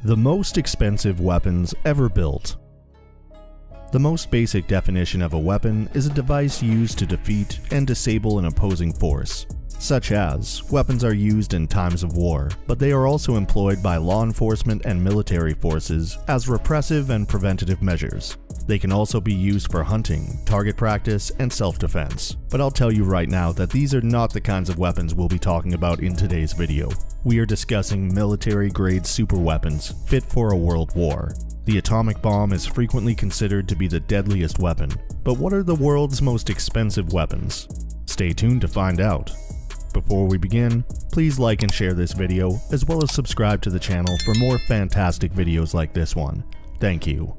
The most expensive weapons ever built. The most basic definition of a weapon is a device used to defeat and disable an opposing force. Such as, weapons are used in times of war, but they are also employed by law enforcement and military forces as repressive and preventative measures. They can also be used for hunting, target practice, and self-defense. But I'll tell you right now that these are not the kinds of weapons we'll be talking about in today's video. We are discussing military-grade superweapons fit for a world war. The atomic bomb is frequently considered to be the deadliest weapon, but what are the world's most expensive weapons? Stay tuned to find out. Before we begin, please like and share this video, as well as subscribe to the channel for more fantastic videos like this one. Thank you.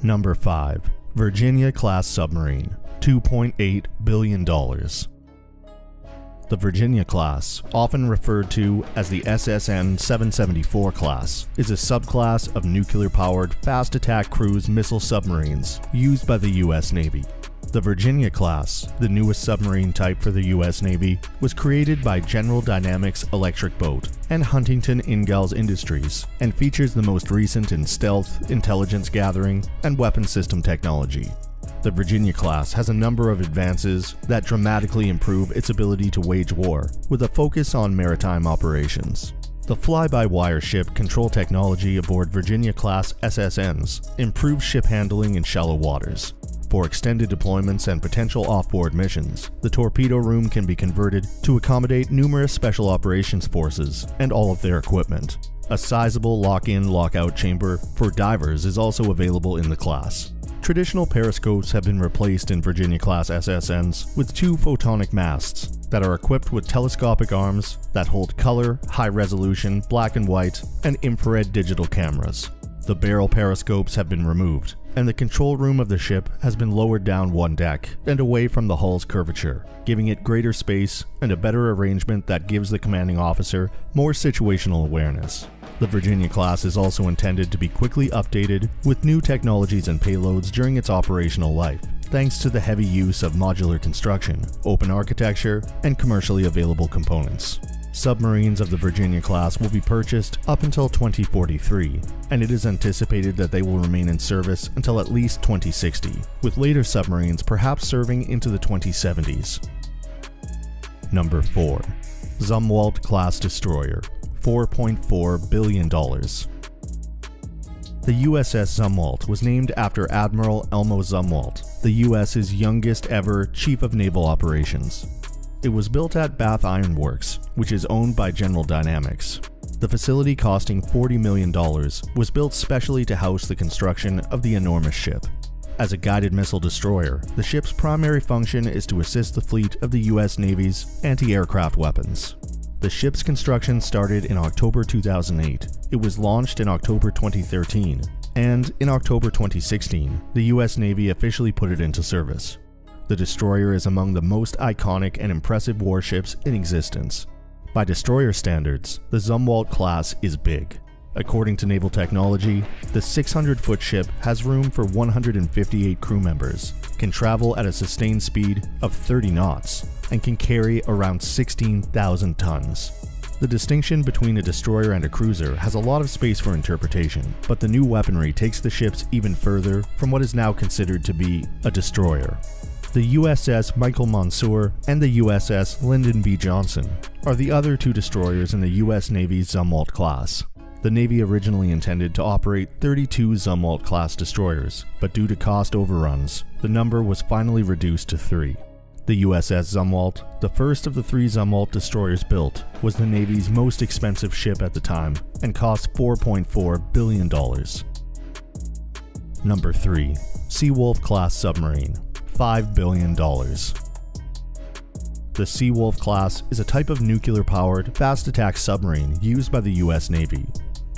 Number 5. Virginia-class submarine, $2.8 billion. The Virginia class, often referred to as the SSN 774 class, is a subclass of nuclear-powered fast attack cruise missile submarines used by the U.S. Navy. The Virginia class, the newest submarine type for the U.S. Navy, was created by General Dynamics Electric Boat and Huntington Ingalls Industries, and features the most recent in stealth, intelligence gathering, and weapon system technology. The Virginia class has a number of advances that dramatically improve its ability to wage war, with a focus on maritime operations. The fly-by-wire ship control technology aboard Virginia-class SSNs improves ship handling in shallow waters. For extended deployments and potential off-board missions, the torpedo room can be converted to accommodate numerous special operations forces and all of their equipment. A sizable lock-in, lock-out chamber for divers is also available in the class. Traditional periscopes have been replaced in Virginia-class SSNs with 2 photonic masts that are equipped with telescopic arms that hold color, high-resolution, black and white, and infrared digital cameras. The barrel periscopes have been removed, and the control room of the ship has been lowered down one deck and away from the hull's curvature, giving it greater space and a better arrangement that gives the commanding officer more situational awareness. The Virginia class is also intended to be quickly updated with new technologies and payloads during its operational life, thanks to the heavy use of modular construction, open architecture, and commercially available components. Submarines of the Virginia class will be purchased up until 2043, and it is anticipated that they will remain in service until at least 2060, with later submarines perhaps serving into the 2070s. Number 4. Zumwalt-class destroyer, $4.4 billion. The USS Zumwalt was named after Admiral Elmo Zumwalt, the US's youngest ever Chief of Naval Operations. It was built at Bath Iron Works, which is owned by General Dynamics. The facility, costing $40 million, was built specially to house the construction of the enormous ship. As a guided missile destroyer, the ship's primary function is to assist the fleet of the U.S. Navy's anti-aircraft weapons. The ship's construction started in October 2008. It was launched in October 2013, and in October 2016, the U.S. Navy officially put it into service. The destroyer is among the most iconic and impressive warships in existence. By destroyer standards, the Zumwalt class is big. According to Naval Technology, the 600-foot ship has room for 158 crew members, can travel at a sustained speed of 30 knots, and can carry around 16,000 tons. The distinction between a destroyer and a cruiser has a lot of space for interpretation, but the new weaponry takes the ships even further from what is now considered to be a destroyer. The USS Michael Monsoor and the USS Lyndon B. Johnson are the other 2 destroyers in the U.S. Navy's Zumwalt class. The Navy originally intended to operate 32 Zumwalt-class destroyers, but due to cost overruns, the number was finally reduced to 3. The USS Zumwalt, the first of the 3 Zumwalt destroyers built, was the Navy's most expensive ship at the time and cost $4.4 billion. Number 3. Seawolf-class submarine, $5 billion. The Seawolf class is a type of nuclear-powered, fast-attack submarine used by the U.S. Navy.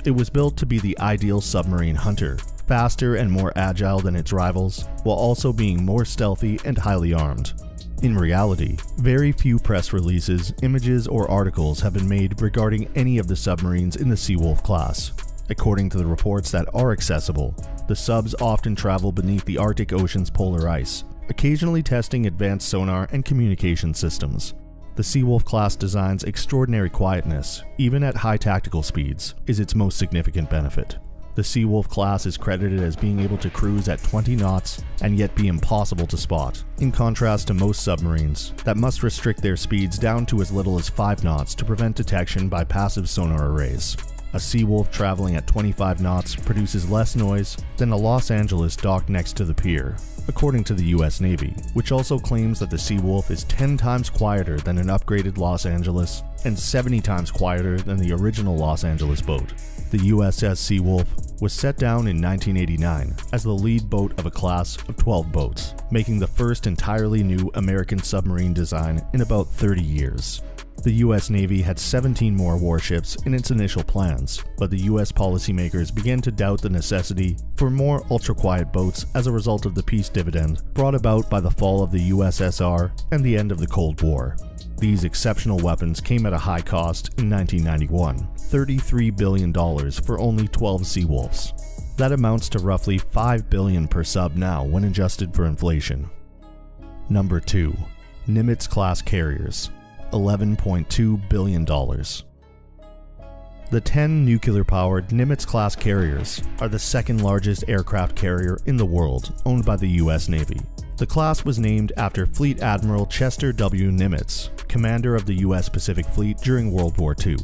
It was built to be the ideal submarine hunter, faster and more agile than its rivals, while also being more stealthy and highly armed. In reality, very few press releases, images, or articles have been made regarding any of the submarines in the Seawolf class. According to the reports that are accessible, the subs often travel beneath the Arctic Ocean's polar ice, occasionally testing advanced sonar and communication systems. The Seawolf class design's extraordinary quietness, even at high tactical speeds, is its most significant benefit. The Seawolf class is credited as being able to cruise at 20 knots and yet be impossible to spot, in contrast to most submarines that must restrict their speeds down to as little as 5 knots to prevent detection by passive sonar arrays. A Seawolf traveling at 25 knots produces less noise than a Los Angeles docked next to the pier, according to the US Navy, which also claims that the Seawolf is 10 times quieter than an upgraded Los Angeles and 70 times quieter than the original Los Angeles boat. The USS Seawolf was set down in 1989 as the lead boat of a class of 12 boats, making the first entirely new American submarine design in about 30 years. The US Navy had 17 more warships in its initial plans, but the US policymakers began to doubt the necessity for more ultra-quiet boats as a result of the peace dividend brought about by the fall of the USSR and the end of the Cold War. These exceptional weapons came at a high cost in 1991, $33 billion for only 12 Seawolves. That amounts to roughly $5 billion per sub now when adjusted for inflation. Number 2. Nimitz-class carriers. $11.2 billion. The 10 nuclear-powered Nimitz-class carriers are the second largest aircraft carrier in the world, owned by the US Navy. The class was named after Fleet Admiral Chester W. Nimitz, commander of the US Pacific Fleet during World War II.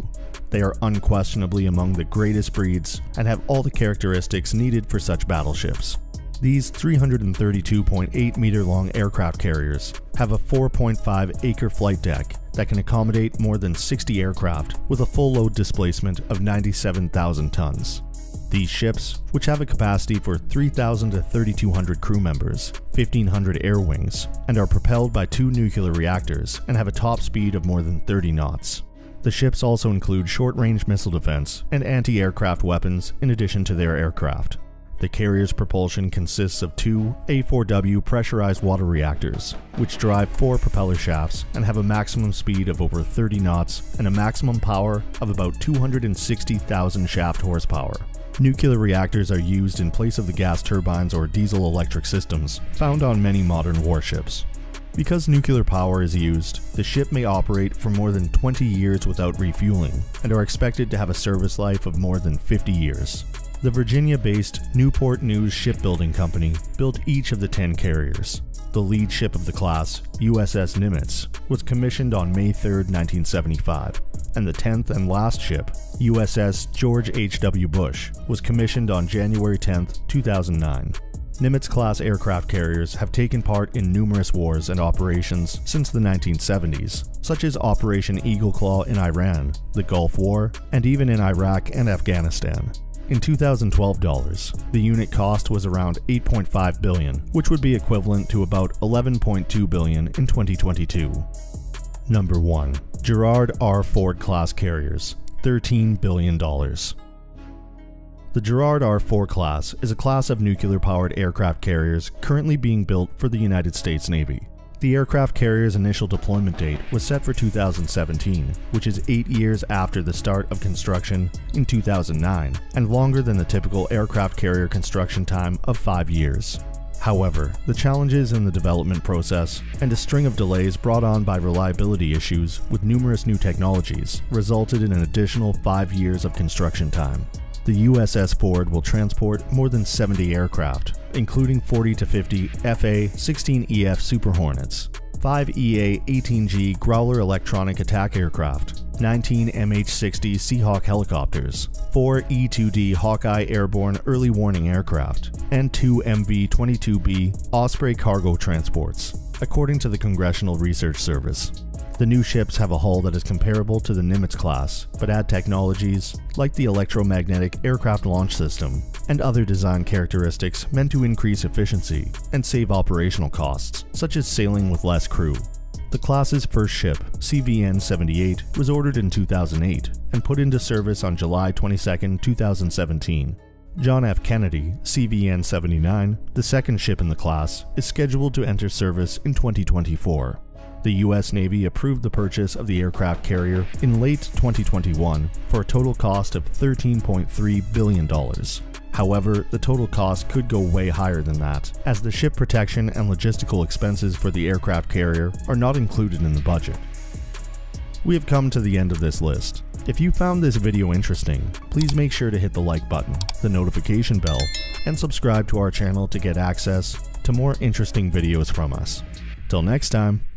They are unquestionably among the greatest breeds and have all the characteristics needed for such battleships. These 332.8 meter long aircraft carriers have a 4.5 acre flight deck that can accommodate more than 60 aircraft with a full load displacement of 97,000 tons. These ships, which have a capacity for 3,000 to 3,200 crew members, 1,500 air wings, and are propelled by 2 nuclear reactors and have a top speed of more than 30 knots. The ships also include short-range missile defense and anti-aircraft weapons in addition to their aircraft. The carrier's propulsion consists of 2 A4W pressurized water reactors, which drive 4 propeller shafts and have a maximum speed of over 30 knots and a maximum power of about 260,000 shaft horsepower. Nuclear reactors are used in place of the gas turbines or diesel electric systems found on many modern warships. Because nuclear power is used, the ship may operate for more than 20 years without refueling and are expected to have a service life of more than 50 years. The Virginia-based Newport News Shipbuilding Company built each of the 10 carriers. The lead ship of the class, USS Nimitz, was commissioned on May 3, 1975, and the 10th and last ship, USS George H.W. Bush, was commissioned on January 10, 2009. Nimitz-class aircraft carriers have taken part in numerous wars and operations since the 1970s, such as Operation Eagle Claw in Iran, the Gulf War, and even in Iraq and Afghanistan. In 2012 dollars, the unit cost was around $8.5 billion, which would be equivalent to about $11.2 billion in 2022. Number 1. Gerald R. Ford class carriers, $13 billion. The Gerald R. Ford class is a class of nuclear-powered aircraft carriers currently being built for the United States Navy. The aircraft carrier's initial deployment date was set for 2017, which is 8 years after the start of construction in 2009, and longer than the typical aircraft carrier construction time of 5 years. However, the challenges in the development process and a string of delays brought on by reliability issues with numerous new technologies resulted in an additional 5 years of construction time. The USS Ford will transport more than 70 aircraft, including 40 to 50 FA-16EF Super Hornets, 5 EA-18G Growler electronic attack aircraft, 19 MH-60 Seahawk helicopters, 4 E-2D Hawkeye airborne early warning aircraft, and 2 MV-22B Osprey cargo transports, according to the Congressional Research Service. The new ships have a hull that is comparable to the Nimitz class, but add technologies like the electromagnetic aircraft launch system and other design characteristics meant to increase efficiency and save operational costs, such as sailing with less crew. The class's first ship, CVN-78, was ordered in 2008 and put into service on July 22, 2017. John F. Kennedy, CVN-79, the second ship in the class, is scheduled to enter service in 2024. The US Navy approved the purchase of the aircraft carrier in late 2021 for a total cost of $13.3 billion. However, the total cost could go way higher than that, as the ship protection and logistical expenses for the aircraft carrier are not included in the budget. We have come to the end of this list. If you found this video interesting, please make sure to hit the like button, the notification bell, and subscribe to our channel to get access to more interesting videos from us. Till next time.